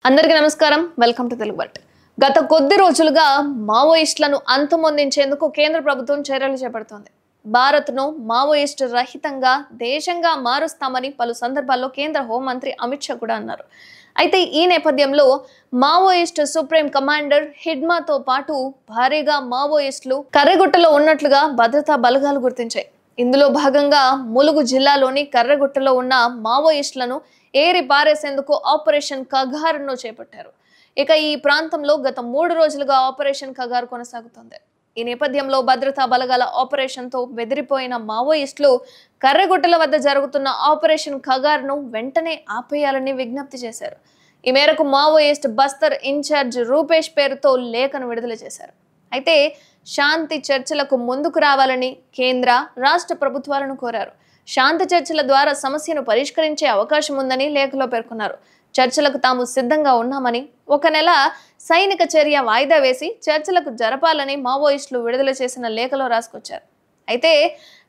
అందరికీ నమస్కారం welcome to Telugu but గత కొద్ది రోజులుగా మావోయిస్టులను అంతమొందించేందుకు కేంద్ర ప్రభుత్వం చర్యలు చేపడుతోంది. భారత్ను మావోయిస్ట్ రహితంగా దేశంగా మారుస్తామని పలు సందర్భాల్లో కేంద్ర హోంమంత్రి అమిత్ షా కూడా అన్నారు. అయితే ఈ నేపథ్యంలో మావోయిస్ట్ సుప్రీం కమాండర్ హిడ్మాతో పాటు భారీగా మావోయిస్టులు కర్రెగుట్టలో ఉన్నట్లుగా భద్రతా బలగాలు గుర్తించాయి. ఇందులో భాగంగా ములుగు జిల్లాలోని కర్రెగుట్టలో ఉన్న మావోయిస్టులను ఏరి పారేసేందుకు ఆపరేషన్ కగారును చేపట్టారు. ఇక ఈ ప్రాంతంలో గత 3 రోజులుగా ఆపరేషన్ కగారు కొనసాగుతోంది. ఈ నేపథ్యంలో భద్రతా బలగాల ఆపరేషన్తో బెదిరిపోయిన మావోయిస్టులు కర్రెగుట్టల వద్ద జరుగుతున్న ఆపరేషన్ కగారును వెంటనే ఆపేయాలని విజ్ఞప్తి చేశారు. ఈ మేరకు మావోయిస్ట్ బస్తర్ ఇన్ఛార్జ్ రూపేష్ పేరుతో లేఖను విడుదల చేశారు. అయితే శాంతి చర్చలకు ముందుకు రావాలని కేంద్ర రాష్ట్ర ప్రభుత్వాలను కోరారు. శాంతి చర్చల ద్వారా సమస్యను పరిష్కరించే అవకాశం ఉందని లేఖలో పేర్కొన్నారు. చర్చలకు తాము సిద్ధంగా ఉన్నామని, 1 నెల సైనిక చర్య వాయిదా వేసి చర్చలకు జరపాలని మావోయిస్టులు విడుదల చేసిన లేఖలో రాసుకొచ్చారు. అయితే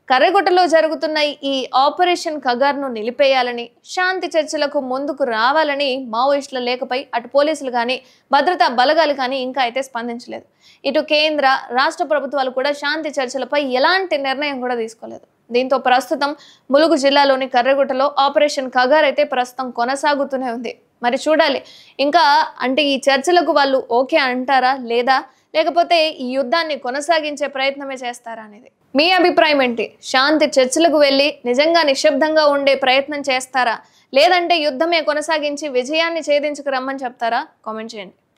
కర్రెగుట్టలో జరుగుతున్న ఈ ఆపరేషన్ కగార్ను నిలిపేయాలని, శాంతి చర్చలకు ముందుకు రావాలని మావోయిస్టుల లేఖపై అటు పోలీసులు కానీ భద్రతా బలగాలు కానీ ఇంకా అయితే స్పందించలేదు. ఇటు కేంద్ర రాష్ట్ర ప్రభుత్వాలు కూడా శాంతి చర్చలపై ఎలాంటి నిర్ణయం కూడా తీసుకోలేదు. దీంతో ప్రస్తుతం ములుగు జిల్లాలోని కర్రెగుట్టలో ఆపరేషన్ కగార్ అయితే ప్రస్తుతం కొనసాగుతూనే ఉంది. మరి చూడాలి ఇంకా అంటే ఈ చర్చలకు వాళ్ళు ఓకే అంటారా లేదా, లేకపోతే ఈ యుద్ధాన్ని కొనసాగించే ప్రయత్నమే చేస్తారా అనేది మీ అభిప్రాయం ఏంటి? శాంతి చర్చలకు వెళ్ళి నిజంగా నిశ్శబ్దంగా ఉండే ప్రయత్నం చేస్తారా, లేదంటే యుద్ధమే కొనసాగించి విజయాన్ని ఛేదించుకు రమ్మని చెప్తారా? కామెంట్ చేయండి.